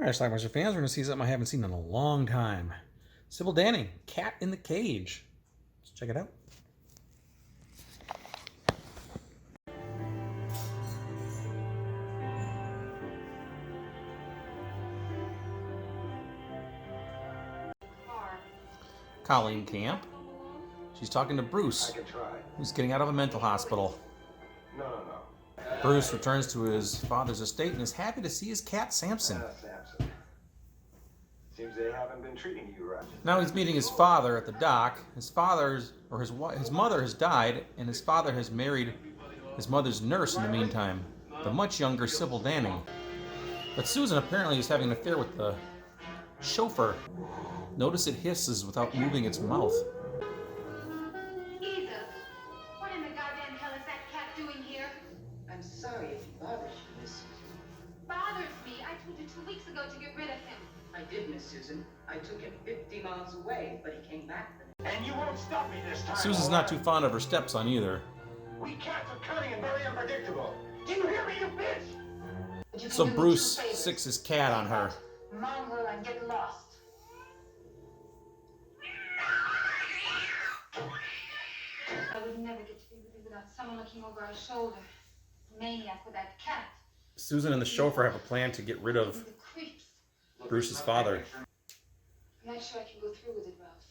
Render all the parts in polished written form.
All right, Schlockmeister fans, we're going to see something I haven't seen in a long time. Sybil Danning, Cat in the Cage. Let's check it out. Colleen Camp. She's talking to Bruce, who's getting out of a mental hospital. No. Bruce returns to his father's estate and is happy to see his cat Samson. Samson. Seems they haven't been treating you right. Now he's meeting his father at the dock. His mother has died, and his father has married his mother's nurse in the meantime, the much younger Sybil Danning. But Susan apparently is having an affair with the chauffeur. Notice it hisses without moving its mouth. Jesus, what in the goddamn hell is that cat doing here? I'm sorry if he bothers you, Miss Susan. Bothers me. I told you 2 weeks ago to get rid of him. I did, Miss Susan. I took him 50 miles away, but he came back. And you won't stop me this time. Susan's not too fond of her stepson either. We cats are cunning and very unpredictable. Do you hear me, you bitch? So Bruce sicks his cat on her. Mongrel and get lost. I would never get to be with you without someone looking over our shoulder. Maniac with that cat. Susan and the chauffeur have a plan to get rid of The creeps. Bruce's father. I'm not sure I can go through with it, Ralph.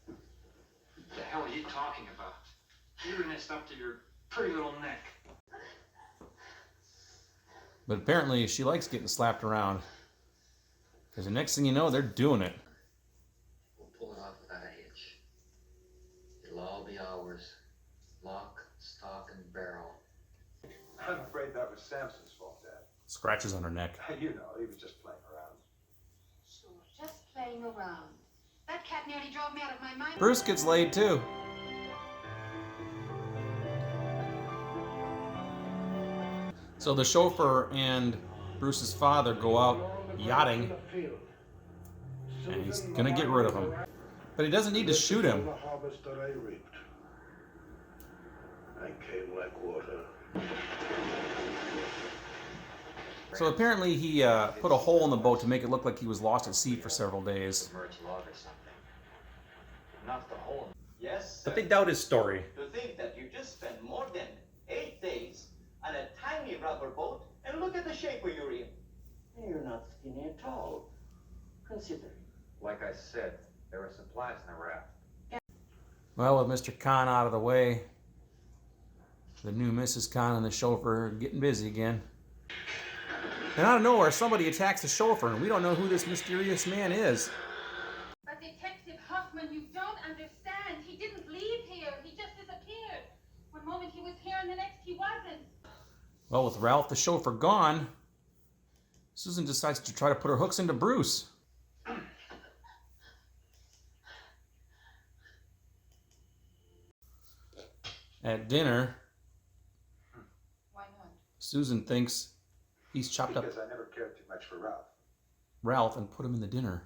What the hell are you talking about? You're nest up to your pretty little neck. But apparently she likes getting slapped around. Because the next thing you know, they're doing it. We'll pull it off without a hitch. It'll all be ours. Lock, stock, and barrel. I'm afraid that was Samson's fault, Dad. Scratches on her neck. You know, he was just playing around. Sure, just playing around. That cat nearly drove me out of my mind. Bruce gets laid too. So the chauffeur and Bruce's father go out yachting, and he's gonna get rid of him. But he doesn't need to shoot him. The harvest that I reaped. I came like water. So apparently he put a hole in the boat to make it look like he was lost at sea for several days. Submerged log or something. Knocked the hole. Yes, But they doubt his story. to think that you just spent more than 8 days on a tiny rubber boat, and look at the shape you're in. You're not skinny at all. Consider. Like I said, there were supplies in the raft. Well, with Mr. Khan out of the way, the new Mrs. Khan and the chauffeur are getting busy again. And out of nowhere, somebody attacks the chauffeur, and we don't know who this mysterious man is. But Detective Hoffman, you don't understand. He didn't leave here. He just disappeared. One moment he was here and the next he wasn't. Well, with Ralph the chauffeur gone, Susan decides to try to put her hooks into Bruce. At dinner, Why not? Susan thinks he's chopped up Because I never cared too much for Ralph. Ralph and put him in the dinner.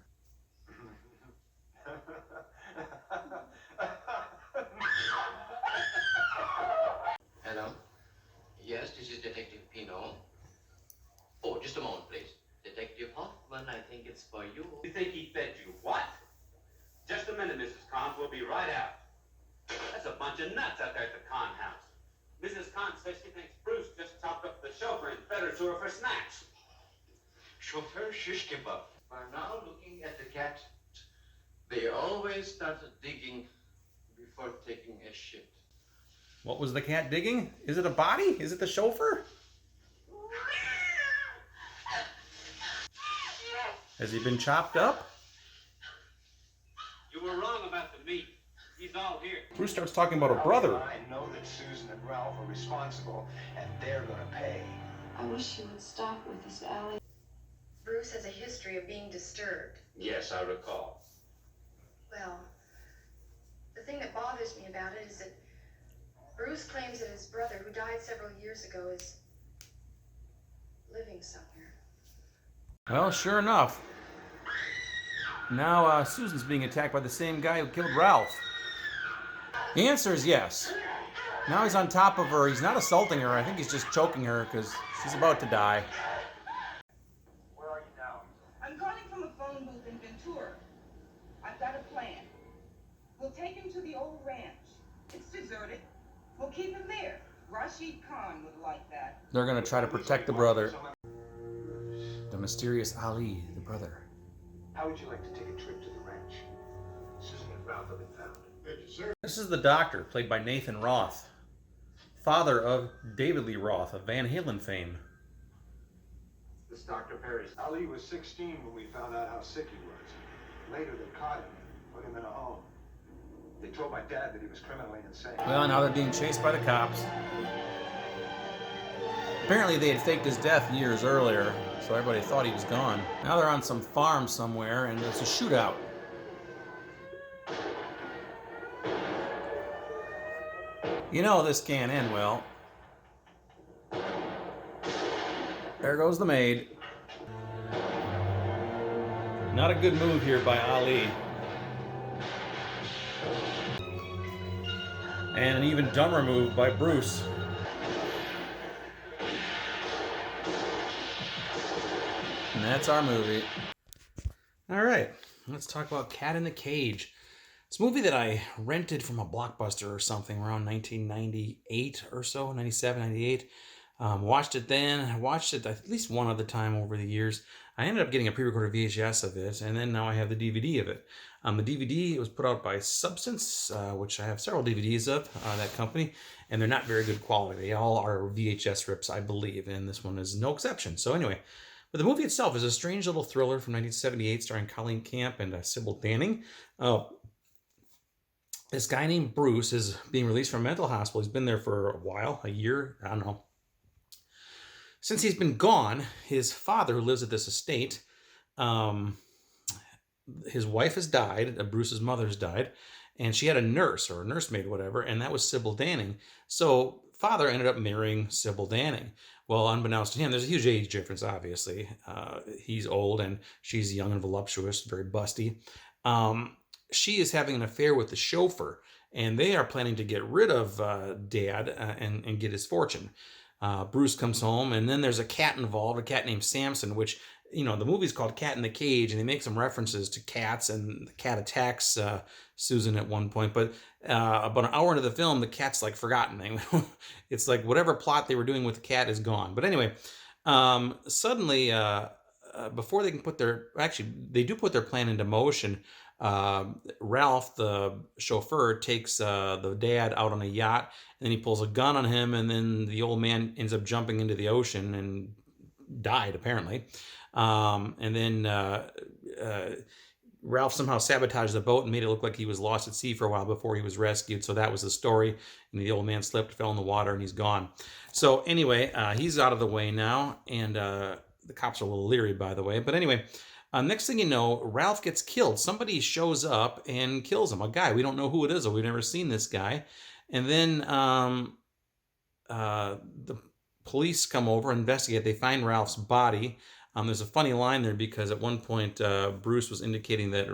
Hello? Yes, this is Detective Pino. Oh, just a moment, please. Detective Hoffman, I think it's for you. You think he fed you what? Just a minute, Mrs. Kahn. We'll be right out. That's a bunch of nuts out there at the Kahn house. Mrs. Kahn says she thinks Bruce just chopped up the chauffeur and fed her to her for snacks. Chauffeur shish kebab. By now, looking at the cat, they always started digging before taking a shit. What was the cat digging? Is it a body? Is it the chauffeur? Has he been chopped up? You were wrong about the meat. He's all here. Bruce starts talking about a brother. I know that Susan and Ralph are responsible, and they're gonna pay. I wish you would stop with this, Allie. Bruce has a history of being disturbed. Yes, I recall. Well, the thing that bothers me about it is that Bruce claims that his brother, who died several years ago, is living somewhere. Well, sure enough. Now Susan's being attacked by the same guy who killed Ralph. The answer is yes. Now he's on top of her. He's not assaulting her. I think he's just choking her because she's about to die. Where are you now? Well, keep him there. Rashid Khan would like that. They're going to try to protect the brother. The mysterious Ali, the brother. How would you like to take a trip to the ranch? Susan and Ralph have been found. Thank you, sir. This is the doctor, played by Nathan Roth, father of David Lee Roth of Van Halen fame. This is Dr. Perry's. Ali was 16 when we found out how sick he was. Later, they caught him and put him in a home. They told my dad that he was criminally insane. Well, now they're being chased by the cops. Apparently they had faked his death years earlier, so everybody thought he was gone. Now they're on some farm somewhere, and it's a shootout. You know this can't end well. There goes the maid. Not a good move here by Ali. And an even dumber move by Bruce. And that's our movie. All right, let's talk about Cat in the Cage. It's a movie that I rented from a Blockbuster or something around 1998 or so, 97, 98. Watched it then. I watched it at least one other time over the years. I ended up getting a pre-recorded VHS of it, and then now I have the DVD of it. The DVD was put out by Substance, which I have several DVDs of, that company, and they're not very good quality. They all are VHS rips, I believe, and this one is no exception. So anyway, but the movie itself is a strange little thriller from 1978 starring Colleen Camp and Sybil Danning. This guy named Bruce is being released from a mental hospital. He's been there for a while, a year, I don't know. Since he's been gone, his father, who lives at this estate, his wife has died, Bruce's mother's died, and she had a nurse or a nursemaid, whatever, and that was Sybil Danning. So father ended up marrying Sybil Danning. Well, unbeknownst to him, there's a huge age difference, obviously. He's old and she's young and voluptuous, very busty. She is having an affair with the chauffeur, and they are planning to get rid of Dad and get his fortune. Bruce comes home, and then there's a cat involved, a cat named Samson, which, you know, the movie's called Cat in the Cage, and they make some references to cats, and the cat attacks Susan at one point. But about an hour into the film, the cat's like forgotten. It's like whatever plot they were doing with the cat is gone. But anyway, suddenly, before they can put their, actually, they do put their plan into motion. Ralph, the chauffeur, takes the dad out on a yacht, and then he pulls a gun on him, and then the old man ends up jumping into the ocean and died, apparently. And then Ralph somehow sabotaged the boat and made it look like he was lost at sea for a while before he was rescued. So that was the story. And the old man slipped, fell in the water, and he's gone. So anyway, he's out of the way now, and the cops are a little leery, by the way. But anyway, next thing you know, Ralph gets killed. Somebody shows up and kills him. A guy. We don't know who it is, or we've never seen this guy. And then the police come over and investigate. They find Ralph's body. There's a funny line there because at one point Bruce was indicating that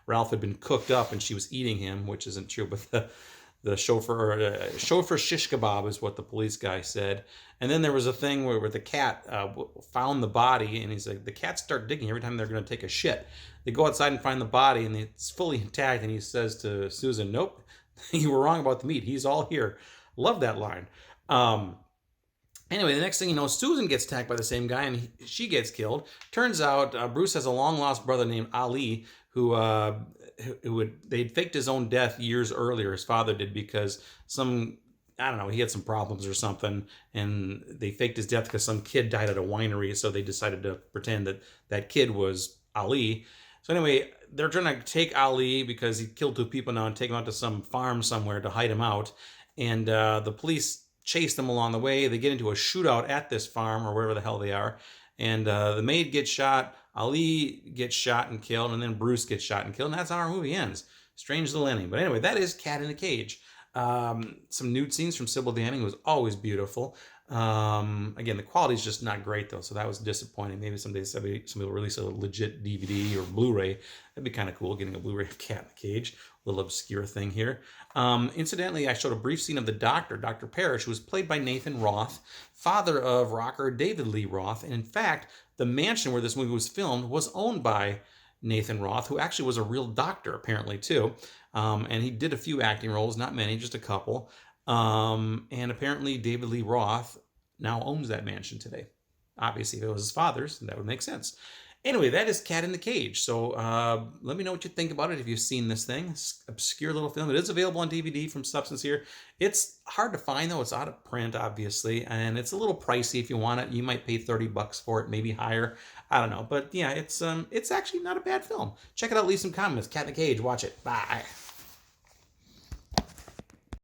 Ralph had been cooked up and she was eating him, which isn't true. But the chauffeur shish kebab is what the police guy said. And then there was a thing where the cat found the body, and he's like, the cats start digging every time they're going to take a shit. They go outside and find the body, and it's fully intact, and he says to Susan, nope, you were wrong about the meat. He's all here. Love that line. Anyway, the next thing you know, Susan gets attacked by the same guy, and she gets killed. Turns out Bruce has a long-lost brother named Ali, who they'd faked his own death years earlier. His father did, because he had some problems or something, and they faked his death because some kid died at a winery, so they decided to pretend that that kid was Ali. So anyway, they're trying to take Ali because he killed 2 people now and take him out to some farm somewhere to hide him out. And the police chase them along the way. They get into a shootout at this farm or wherever the hell they are. And the maid gets shot, Ali gets shot and killed, and then Bruce gets shot and killed. And that's how our movie ends. Strange little ending. But anyway, that is Cat in the Cage. Some nude scenes from Sybil Danning was always beautiful. Again, the quality is just not great though, so that was disappointing. Maybe someday somebody will release a legit DVD or Blu-ray. That'd be kind of cool, getting a Blu-ray of Cat in the Cage. A little obscure thing here. Incidentally, I showed a brief scene of the doctor, Dr. Parrish, who was played by Nathan Roth, father of rocker David Lee Roth. And in fact, the mansion where this movie was filmed was owned by Nathan Roth, who actually was a real doctor, apparently, too. And he did a few acting roles, not many, just a couple. And apparently David Lee Roth now owns that mansion today. Obviously, if it was his father's, that would make sense. Anyway, that is Cat in the Cage. So let me know what you think about it if you've seen this thing. It's an obscure little film. It is available on DVD from Substance here. It's hard to find, though. It's out of print, obviously. And it's a little pricey if you want it. You might pay $30 for it, maybe higher. I don't know. But yeah, it's actually not a bad film. Check it out. Leave some comments. Cat in the Cage. Watch it. Bye.